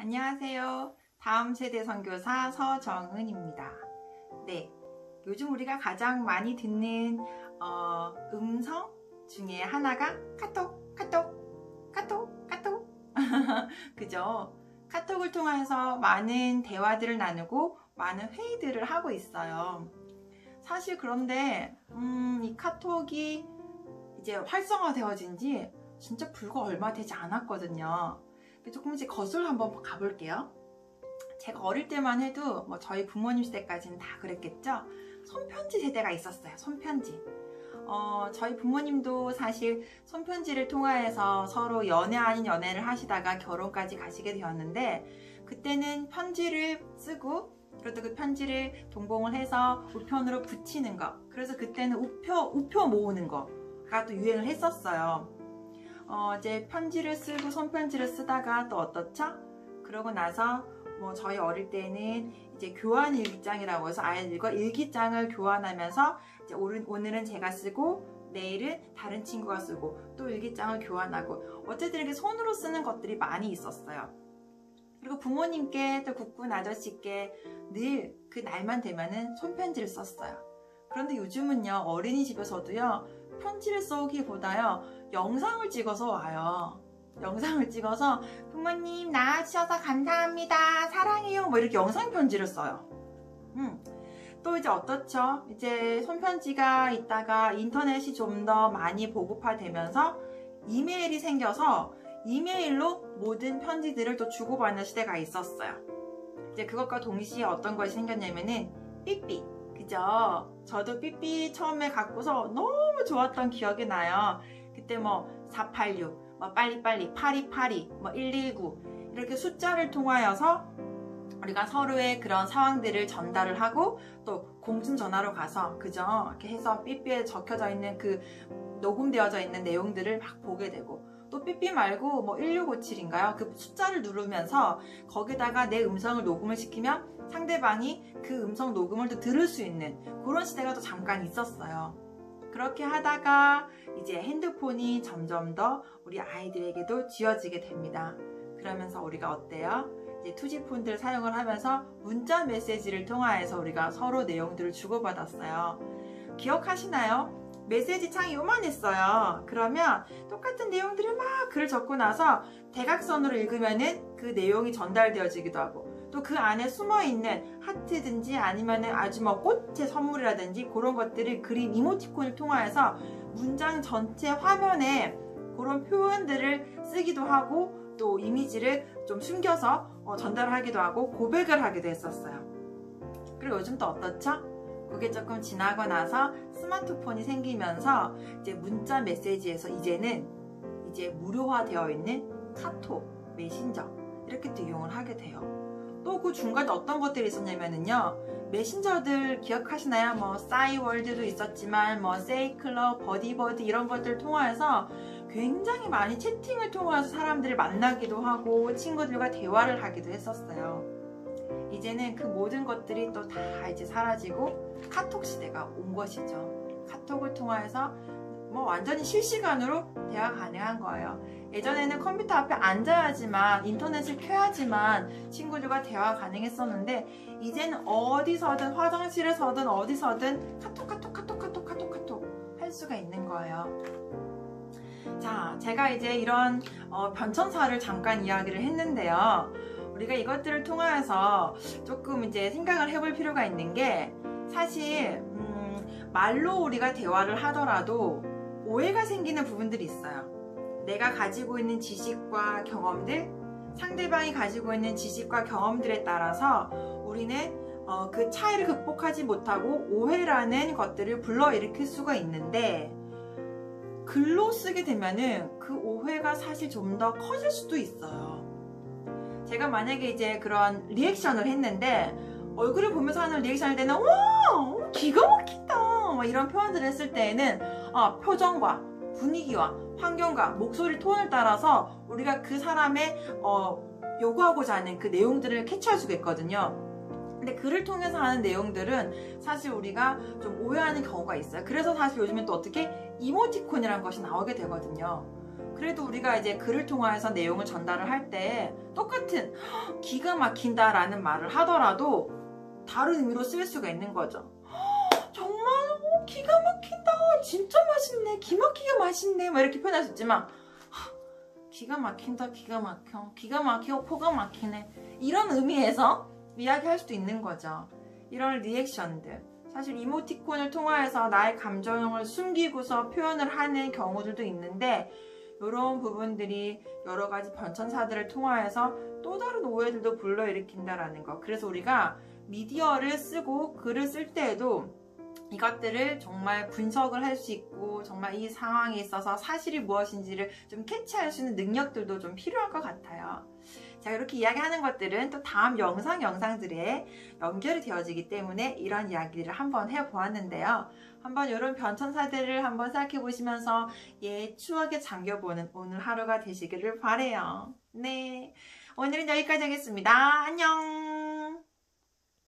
안녕하세요. 다음 세대 선교사 서정은입니다. 네, 요즘 우리가 가장 많이 듣는 음성 중에 하나가 카톡, 카톡, 카톡, 카톡. 그죠? 카톡을 통해서 많은 대화들을 나누고 많은 회의들을 하고 있어요. 사실 그런데 이 카톡이 이제 활성화되어진 지 진짜 불과 얼마 되지 않았거든요. 조금 이제 거슬러 한번 가볼게요. 제가 어릴 때만 해도 저희 부모님 세대까지는 다 그랬겠죠. 손편지 세대가 있었어요. 손편지. 저희 부모님도 사실 손편지를 통하여서 서로 연애 아닌 연애를 하시다가 결혼까지 가시게 되었는데, 그때는 편지를 쓰고 그래도 그 편지를 동봉을 해서 우편으로 붙이는 거, 그래서 그때는 우표 모으는 거가 또 유행을 했었어요. 이제 편지를 쓰고 손편지를 쓰다가 또 어떻죠? 그러고 나서 저희 어릴 때는 이제 교환 일기장이라고 해서 아이들과 일기장을 교환하면서 이제 오늘은 제가 쓰고 내일은 다른 친구가 쓰고 또 일기장을 교환하고, 어쨌든 이렇게 손으로 쓰는 것들이 많이 있었어요. 그리고 부모님께 또 국군 아저씨께 늘 그 날만 되면은 손편지를 썼어요. 그런데 요즘은요, 어린이집에서도요, 편지를 써오기보다요, 영상을 찍어서 와요. 영상을 찍어서 부모님 낳아주셔서 감사합니다, 사랑해요, 이렇게 영상 편지를 써요. 또 이제 어떻죠? 이제 손편지가 있다가 인터넷이 좀 더 많이 보급화되면서 이메일이 생겨서 이메일로 모든 편지들을 또 주고받는 시대가 있었어요. 이제 그것과 동시에 어떤 것이 생겼냐면은 삐삐. 그죠? 저도 삐삐 처음에 갖고서 너무 좋았던 기억이 나요. 그때 486, 빨리빨리, 8282, 119 이렇게 숫자를 통하여서 우리가 서로의 그런 상황들을 전달을 하고, 또 공중전화로 가서 그죠? 이렇게 해서 삐삐에 적혀져 있는 그 녹음되어져 있는 내용들을 막 보게 되고, 또 삐삐 말고 1657인가요? 그 숫자를 누르면서 거기다가 내 음성을 녹음을 시키면 상대방이 그 음성 녹음을 또 들을 수 있는 그런 시대가 또 잠깐 있었어요. 그렇게 하다가 이제 핸드폰이 점점 더 우리 아이들에게도 쥐어지게 됩니다. 그러면서 우리가 어때요? 이제 투지폰들 사용을 하면서 문자 메시지를 통하여서 우리가 서로 내용들을 주고받았어요. 기억하시나요? 메시지 창이 요만했어요. 그러면 똑같은 내용들을 막 글을 적고 나서 대각선으로 읽으면은 그 내용이 전달되어지기도 하고, 또 그 안에 숨어있는 하트든지 아니면은 아주 꽃의 선물이라든지 그런 것들을 그린 이모티콘을 통하여서 문장 전체 화면에 그런 표현들을 쓰기도 하고, 또 이미지를 좀 숨겨서 전달하기도 하고 고백을 하기도 했었어요. 그리고 요즘 또 어떻죠? 그게 조금 지나고 나서 스마트폰이 생기면서 이제 문자 메시지에서 이제는 무료화되어 있는 카톡, 메신저 이렇게 또 이용을 하게 돼요. 또 그 중간에 어떤 것들이 있었냐면요, 메신저들 기억하시나요? 싸이월드도 있었지만 세이클럽, 버디버디 이런 것들을 통해서 굉장히 많이 채팅을 통해서 사람들을 만나기도 하고 친구들과 대화를 하기도 했었어요. 이제는 그 모든 것들이 또 다 이제 사라지고 카톡 시대가 온 것이죠. 카톡을 통해서 완전히 실시간으로 대화 가능한 거예요. 예전에는 컴퓨터 앞에 앉아야지만, 인터넷을 켜야지만 친구들과 대화 가능했었는데, 이제는 어디서든, 화장실에서든 어디서든 카톡 할 수가 있는 거예요. 자, 제가 이제 이런 변천사를 잠깐 이야기를 했는데요. 우리가 이것들을 통하여서 조금 이제 생각을 해볼 필요가 있는 게, 사실 말로 우리가 대화를 하더라도 오해가 생기는 부분들이 있어요. 내가 가지고 있는 지식과 경험들, 상대방이 가지고 있는 지식과 경험들에 따라서 우리는 그 차이를 극복하지 못하고 오해라는 것들을 불러일으킬 수가 있는데, 글로 쓰게 되면은 그 오해가 사실 좀 더 커질 수도 있어요. 제가 만약에 이제 그런 리액션을 했는데, 얼굴을 보면서 하는 리액션일 때는 와, 기가 막히다 이런 표현들을 했을 때에는 표정과 분위기와 환경과 목소리 톤을 따라서 우리가 그 사람의 요구하고자 하는 그 내용들을 캐치할 수가 있거든요. 근데 글을 통해서 하는 내용들은 사실 우리가 좀 오해하는 경우가 있어요. 그래서 사실 요즘엔 또 어떻게 이모티콘이라는 것이 나오게 되거든요. 그래도 우리가 이제 글을 통해서 내용을 전달을 할 때 똑같은 기가 막힌다 라는 말을 하더라도 다른 의미로 쓰일 수가 있는 거죠. 정말 기가 막힌다, 진짜 맛있네, 기막히게 맛있네, 뭐 이렇게 표현할 수 있지만 기가 막힌다, 기가 막혀, 기가 막히고 코가 막히네, 이런 의미에서 이야기할 수도 있는 거죠. 이런 리액션들, 사실 이모티콘을 통해서 나의 감정을 숨기고서 표현을 하는 경우들도 있는데, 이런 부분들이 여러 가지 변천사들을 통하여서 또 다른 오해들도 불러일으킨다라는 거. 그래서 우리가 미디어를 쓰고 글을 쓸 때에도 이것들을 정말 분석을 할 수 있고, 정말 이 상황에 있어서 사실이 무엇인지를 좀 캐치할 수 있는 능력들도 좀 필요할 것 같아요. 자, 이렇게 이야기하는 것들은 또 다음 영상들에 연결이 되어지기 때문에 이런 이야기를 한번 해보았는데요. 한번 이런 변천사들을 한번 생각해 보시면서 추억에 잠겨보는 오늘 하루가 되시기를 바라요. 네, 오늘은 여기까지 하겠습니다. 안녕.